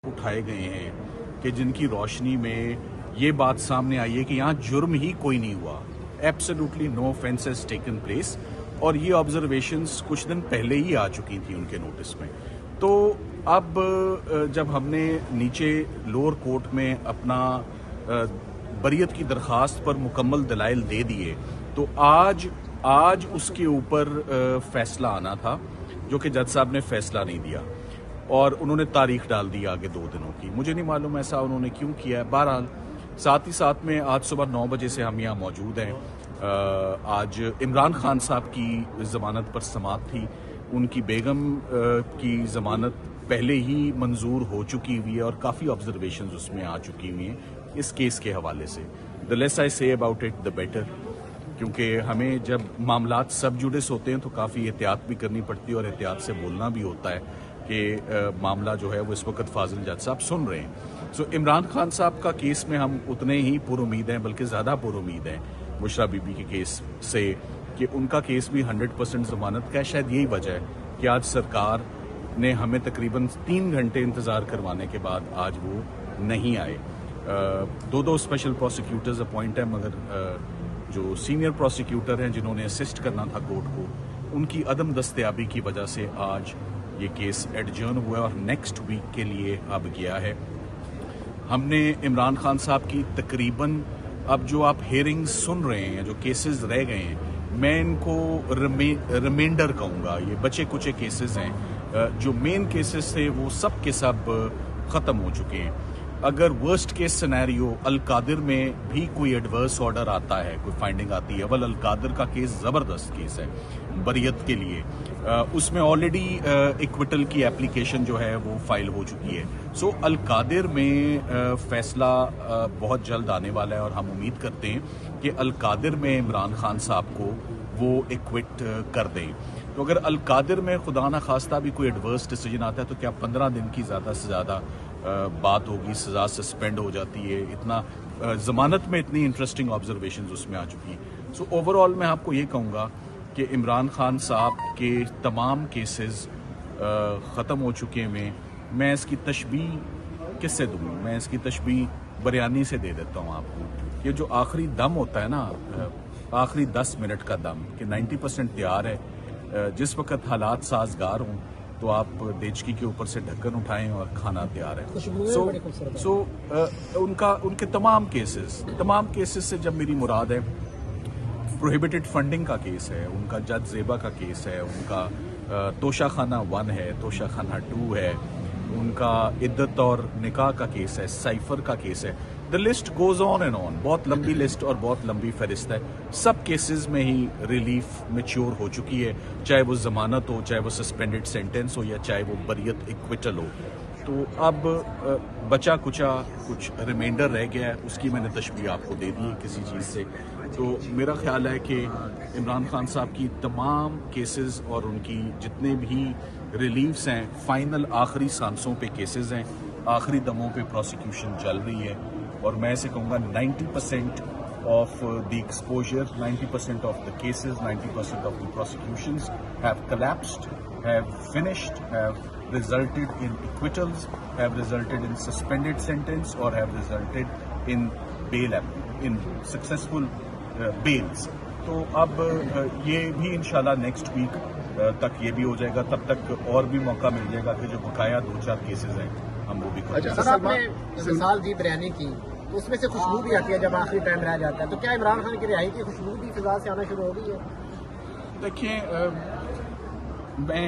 उठाए गए हैं कि जिनकी रोशनी में ये बात सामने आई है कि यहाँ जुर्म ही कोई नहीं हुआ, absolutely no offence has taken place, और ये ऑब्जर्वेशंस कुछ दिन पहले ही आ चुकी थी उनके नोटिस में। तो अब जब हमने नीचे लोअर कोर्ट में अपना बरियत की दरखास्त पर मुकम्मल दलाइल दे दिए, तो आज उसके ऊपर फैसला आना था, जो कि जज साहब ने फैसला नहीं दिया और उन्होंने तारीख डाल दी आगे 2 दिनों की। मुझे नहीं मालूम ऐसा उन्होंने क्यों किया है। बहरहाल साथ ही साथ में आज सुबह 9 बजे से हम यहाँ मौजूद हैं। आज इमरान खान साहब की ज़मानत पर समाअत थी, उनकी बेगम की ज़मानत पहले ही मंजूर हो चुकी हुई है और काफ़ी ऑब्जर्वेशंस उसमें आ चुकी हुई हैं इस केस के हवाले से। The less I say about it the better, क्योंकि हमें जब मामलात सब जुडिस होते हैं तो काफ़ी एहतियात भी करनी पड़ती है और एहतियात से बोलना भी होता है कि मामला जो है वो इस वक्त फाजिल जज साहब सुन रहे हैं। सो इमरान खान साहब का केस में हम उतने ही पुरुमीद हैं, बल्कि ज़्यादा पुरुमीद हैं बुशरा बीबी के केस से, कि उनका केस भी 100% ज़मानत का है। शायद यही वजह है कि आज सरकार ने हमें तकरीबन 3 घंटे इंतज़ार करवाने के बाद आज वो नहीं आए। 2 स्पेशल प्रोसिक्यूटर्स अपॉइंट हैं, मगर जो सीनियर प्रोसिक्यूटर हैं जिन्होंने असिस्ट करना था कोर्ट को, उनकी अदम दस्तयाबी की वजह से आज ये केस एडजर्न हुआ और नेक्स्ट वीक के लिए अब गया है। हमने इमरान खान साहब की तकरीबन अब जो आप हेयरिंग्स सुन रहे हैं, जो केसेस रह गए हैं, मैं इनको रिमाइंडर कहूँगा। ये बचे कुचे केसेस हैं, जो मेन केसेस थे वो सब के सब ख़त्म हो चुके हैं। अगर वर्स्ट केस सिनेरियो अल-कादिर में भी कोई एडवर्स ऑर्डर आता है, कोई फाइंडिंग आती है, अवल अल-कादिर का केस ज़बरदस्त केस है बरियत के लिए, उसमें ऑलरेडी इक्विटल की एप्लीकेशन जो है वो फाइल हो चुकी है। सो अल-कादिर में फैसला बहुत जल्द आने वाला है और हम उम्मीद करते हैं कि अल-कादिर में इमरान खान साहब को वो इक्विट कर दें। तो अगर अल-कादिर में खुदा न खास्ता भी कोई एडवर्स डिसीजन आता है तो क्या 15 दिन की ज़्यादा से ज़्यादा बात होगी, सज़ा सस्पेंड हो जाती है। इतना ज़मानत में इतनी इंटरेस्टिंग ऑब्जर्वेशंस उसमें आ चुकी हैं। सो ओवरऑल मैं आपको ये कहूँगा कि इमरान खान साहब के तमाम केसेस ख़त्म हो चुके हैं। मैं इसकी तशबीह किससे दूँ? मैं इसकी तशबीह बयानी से दे देता हूँ आपको। ये जो आखिरी दम होता है ना, आखिरी 10 मिनट का दम, कि 90% तैयार है, जिस वक्त हालात साजगार हों तो आप देचकी के ऊपर से ढक्कन उठाएं और खाना तैयार है। उनके तमाम केसेस से जब मेरी मुराद है, प्रोहिबिटेड फंडिंग का केस है, उनका जज ज़ेबा का केस है, उनका तोशा खाना 1 है, तोशा खाना 2 है, उनका इद्दत और निकाह का केस है, साइफर का केस है, the list goes on and on. बहुत लंबी लिस्ट और बहुत लंबी फहरिस्त है। सब केसेस में ही रिलीफ मैच्योर हो चुकी है, चाहे वो ज़मानत हो, चाहे वो सस्पेंडेड सेंटेंस हो, या चाहे वो बरियत इक्विटल हो। तो अब बचा कुचा कुछ रिमाइंडर रह गया है, उसकी मैंने तशबीह आपको दे दी है किसी चीज़ से। तो मेरा ख्याल है कि इमरान खान साहब की तमाम केसेस और उनकी जितने भी रिलीफ्स हैं, फाइनल आखिरी सांसों पे केसेस हैं, आखिरी दमों पे प्रोसिक्यूशन चल रही है। और मैं ऐसे कहूँगा 90% of the exposure, 90% of the cases, 90% of the prosecutions have collapsed, have finished, have resulted in acquittals, have resulted in suspended sentence, or have resulted in bail, in successful bails. तो अब ये भी इंशाल्लाह नेक्स्ट वीक तक ये भी हो जाएगा। तब तक और भी मौका मिल जाएगा कि जो बकाया 2-4 केसेस हैं हम वो भी करें। अच्छा, सर आपने मिसाल दी बिरयानी की, तो उसमें से खुशबू भी आती है जब आखिरी टाइम रह जाता है, तो क्या इमरान खान की रिहाई की खुशबू भी फिजा से आना शुरू हो गई है? देखिए, मैं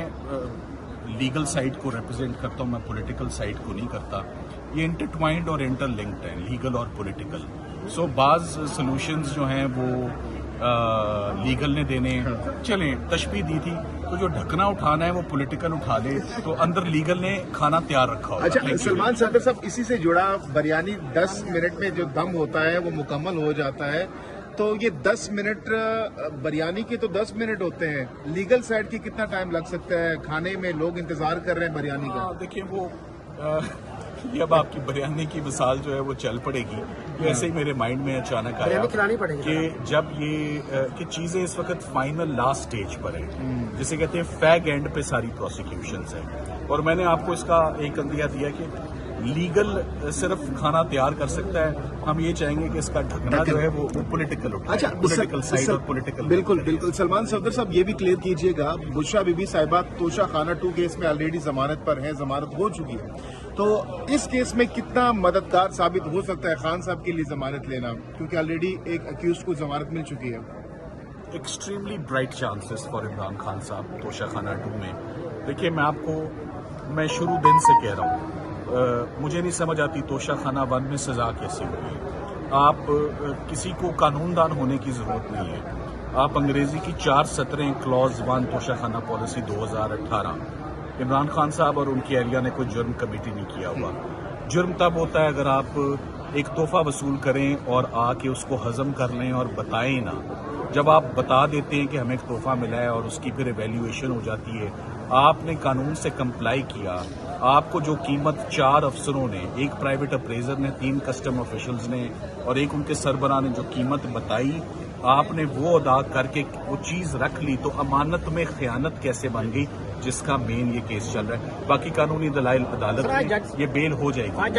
लीगल साइड को रिप्रेजेंट करता हूँ, मैं पॉलिटिकल साइड को नहीं करता। ये इंटरट्वाइंड और इंटरलिंक्ड है, लीगल और पॉलिटिकल। सो बाज़ सॉल्यूशंस जो हैं वो लीगल ने देने चलें, तशबीह दी थी, तो जो ढकना उठाना है वो पॉलिटिकल उठा ले, तो अंदर लीगल ने खाना तैयार रखा होगा। अच्छा, सलमान सदर साहब, इसी से जुड़ा बिरयानी 10 मिनट में जो दम होता है वो मुकम्मल हो जाता है, तो ये 10 मिनट बिरयानी के तो 10 मिनट होते हैं, लीगल साइड की कितना टाइम लग सकता है? खाने में लोग इंतजार कर रहे हैं बिरयानी का। देखिए, वो ये अब आपकी बिरयानी की मिसाल जो है वो चल पड़ेगी। ऐसे ही मेरे माइंड में अचानक आया कि जब ये कि चीजें इस वक्त फाइनल लास्ट स्टेज पर है, जिसे कहते हैं फैग एंड पे सारी प्रोसिक्यूशंस है, और मैंने आपको इसका एक अंदिया दिया कि लीगल सिर्फ खाना तैयार कर सकता है, हम ये चाहेंगे कि इसका ढकना जो है वो पॉलिटिकल अच्छा, पॉलिटिकल साइड और पॉलिटिकल। बिल्कुल बिल्कुल। सलमान सफदर साहब, ये भी क्लियर कीजिएगा, बुशरा बीबी साहिबा तोशा खाना 2 केस में ऑलरेडी जमानत पर है, जमानत हो चुकी है, तो इस केस में कितना मददगार साबित हो सकता है खान साहब के लिए जमानत लेना, क्योंकि ऑलरेडी एक अक्यूज को जमानत मिल चुकी है? Extremely bright chances for Imran Khan साहब तोशा खाना 2 में। देखिए, मैं शुरू दिन से कह रहा हूँ, मुझे नहीं समझ आती तोशा खाना 1 में सजा कैसे हुई। आप किसी को कानूनदान होने की जरूरत नहीं है। आप अंग्रेजी की 4 सतरें क्लॉज 1 तोशा खाना पॉलिसी 2018, इमरान खान साहब और उनकी एहलिया ने कोई जुर्म कमिटी नहीं किया हुआ। जुर्म तब होता है अगर आप एक तोहफा वसूल करें और आके उसको हजम कर लें और बताएं ना। जब आप बता देते हैं कि हमें एक तोहफा मिला है और उसकी फिर एवेल्यूएशन हो जाती है, आपने कानून से कंप्लाई किया, आपको जो कीमत 4 अफसरों ने, एक प्राइवेट अप्रेजर ने, 3 कस्टम ऑफिशियल्स ने और एक उनके सरबराह ने जो कीमत बताई, आपने वो अदा करके वो चीज रख ली, तो अमानत में खयानत कैसे बन गई, जिसका मेन ये केस चल रहा है। बाकी कानूनी दलाइल अदालत में, ये बेल हो जाएगी।